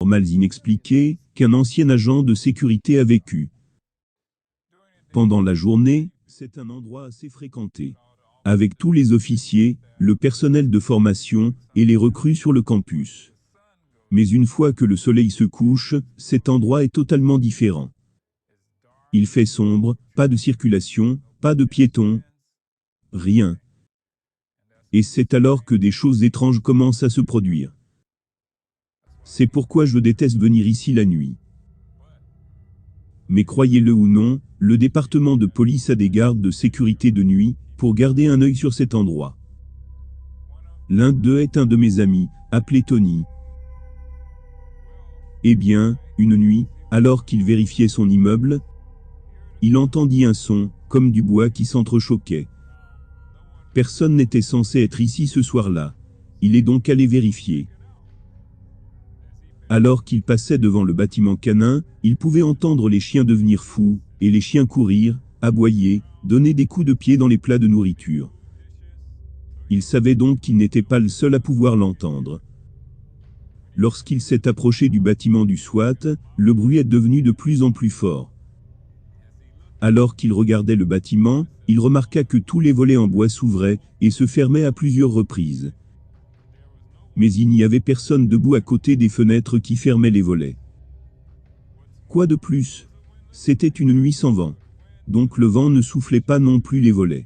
paranormales inexpliquées qu'un ancien agent de sécurité a vécu. Pendant la journée, c'est un endroit assez fréquenté, avec tous les officiers, le personnel de formation et les recrues sur le campus. Mais une fois que le soleil se couche, cet endroit est totalement différent. Il fait sombre, pas de circulation, pas de piétons, rien. Et c'est alors que des choses étranges commencent à se produire. C'est pourquoi je déteste venir ici la nuit. Mais croyez-le ou non, le département de police a des gardes de sécurité de nuit, pour garder un œil sur cet endroit. L'un d'eux est un de mes amis, appelé Tony. Eh bien, une nuit, alors qu'il vérifiait son immeuble, il entendit un son, comme du bois qui s'entrechoquait. Personne n'était censé être ici ce soir-là. Il est donc allé vérifier. Alors qu'il passait devant le bâtiment canin, il pouvait entendre les chiens devenir fous, et les chiens courir, aboyer, donner des coups de pied dans les plats de nourriture. Il savait donc qu'il n'était pas le seul à pouvoir l'entendre. Lorsqu'il s'est approché du bâtiment du SWAT, le bruit est devenu de plus en plus fort. Alors qu'il regardait le bâtiment, il remarqua que tous les volets en bois s'ouvraient et se fermaient à plusieurs reprises. Mais il n'y avait personne debout à côté des fenêtres qui fermaient les volets. Quoi de plus? C'était une nuit sans vent. Donc le vent ne soufflait pas non plus les volets.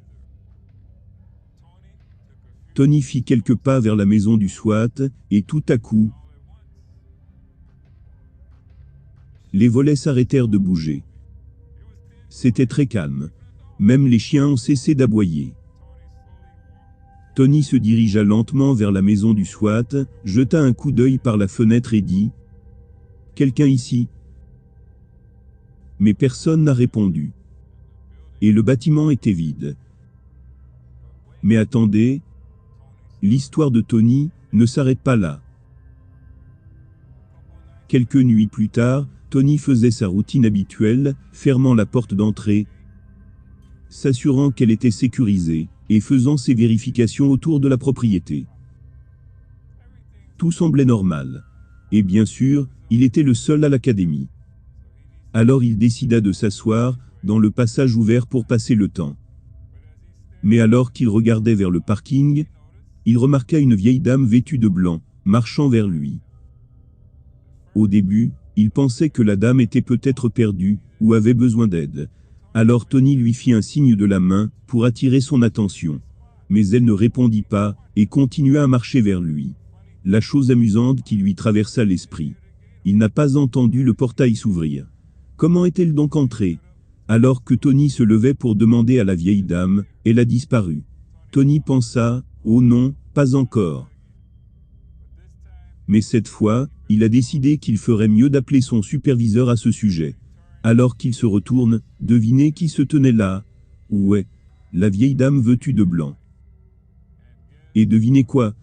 Tony fit quelques pas vers la maison du SWAT, et tout à coup, les volets s'arrêtèrent de bouger. C'était très calme. Même les chiens ont cessé d'aboyer. Tony se dirigea lentement vers la maison du SWAT, jeta un coup d'œil par la fenêtre et dit « Quelqu'un ici ?» Mais personne n'a répondu. Et le bâtiment était vide. Mais attendez, l'histoire de Tony ne s'arrête pas là. Quelques nuits plus tard, Tony faisait sa routine habituelle, fermant la porte d'entrée, s'assurant qu'elle était sécurisée, et faisant ses vérifications autour de la propriété. Tout semblait normal. Et bien sûr, il était le seul à l'académie. Alors il décida de s'asseoir, dans le passage ouvert pour passer le temps. Mais alors qu'il regardait vers le parking, il remarqua une vieille dame vêtue de blanc, marchant vers lui. Au début, il pensait que la dame était peut-être perdue, ou avait besoin d'aide. Alors Tony lui fit un signe de la main, pour attirer son attention. Mais elle ne répondit pas, et continua à marcher vers lui. La chose amusante qui lui traversa l'esprit. Il n'a pas entendu le portail s'ouvrir. Comment est-elle donc entrée? Alors que Tony se levait pour demander à la vieille dame, elle a disparu. Tony pensa, oh non, pas encore. Mais cette fois, il a décidé qu'il ferait mieux d'appeler son superviseur à ce sujet. Alors qu'il se retourne, devinez qui se tenait là? Ouais, la vieille dame vêtue de blanc. Et devinez quoi?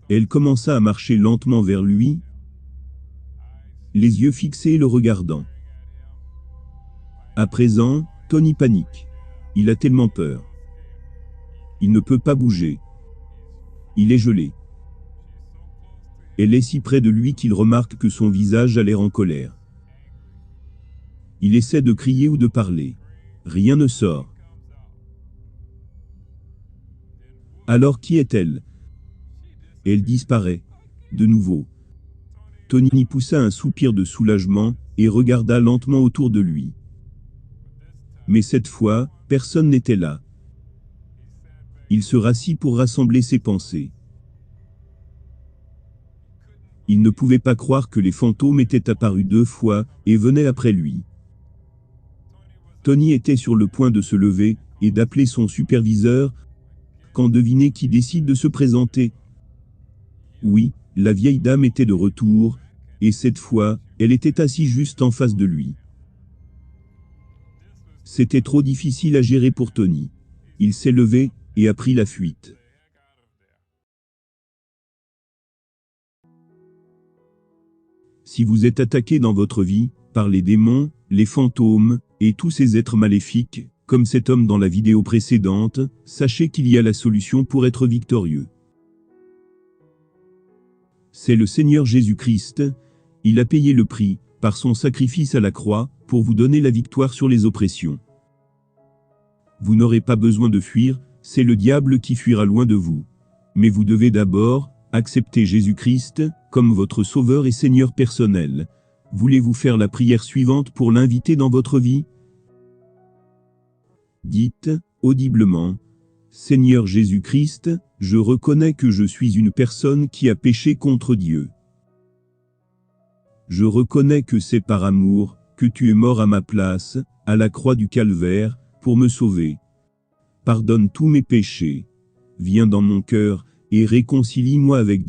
Elle commença à marcher lentement vers lui, les yeux fixés le regardant. À présent, Tony panique. Il a tellement peur. Il ne peut pas bouger. Il est gelé. Elle est si près de lui qu'il remarque que son visage a l'air en colère. Il essaie de crier ou de parler. Rien ne sort. Alors qui est-elle? Elle disparaît. De nouveau. Tony poussa un soupir de soulagement, et regarda lentement autour de lui. Mais cette fois, personne n'était là. Il se rassit pour rassembler ses pensées. Il ne pouvait pas croire que les fantômes étaient apparus 2 fois, et venaient après lui. Tony était sur le point de se lever, et d'appeler son superviseur, quand devinez qui décide de se présenter. Oui, la vieille dame était de retour, et cette fois, elle était assise juste en face de lui. C'était trop difficile à gérer pour Tony. Il s'est levé, et a pris la fuite. Si vous êtes attaqué dans votre vie, par les démons, les fantômes, et tous ces êtres maléfiques, comme cet homme dans la vidéo précédente, sachez qu'il y a la solution pour être victorieux. C'est le Seigneur Jésus-Christ. Il a payé le prix, par son sacrifice à la croix, pour vous donner la victoire sur les oppressions. Vous n'aurez pas besoin de fuir, c'est le diable qui fuira loin de vous. Mais vous devez d'abord accepter Jésus-Christ comme votre Sauveur et Seigneur personnel. Voulez-vous faire la prière suivante pour l'inviter dans votre vie? Dites, audiblement, Seigneur Jésus-Christ, je reconnais que je suis une personne qui a péché contre Dieu. Je reconnais que c'est par amour que tu es mort à ma place, à la croix du Calvaire, pour me sauver. Pardonne tous mes péchés. Viens dans mon cœur et réconcilie-moi avec Dieu.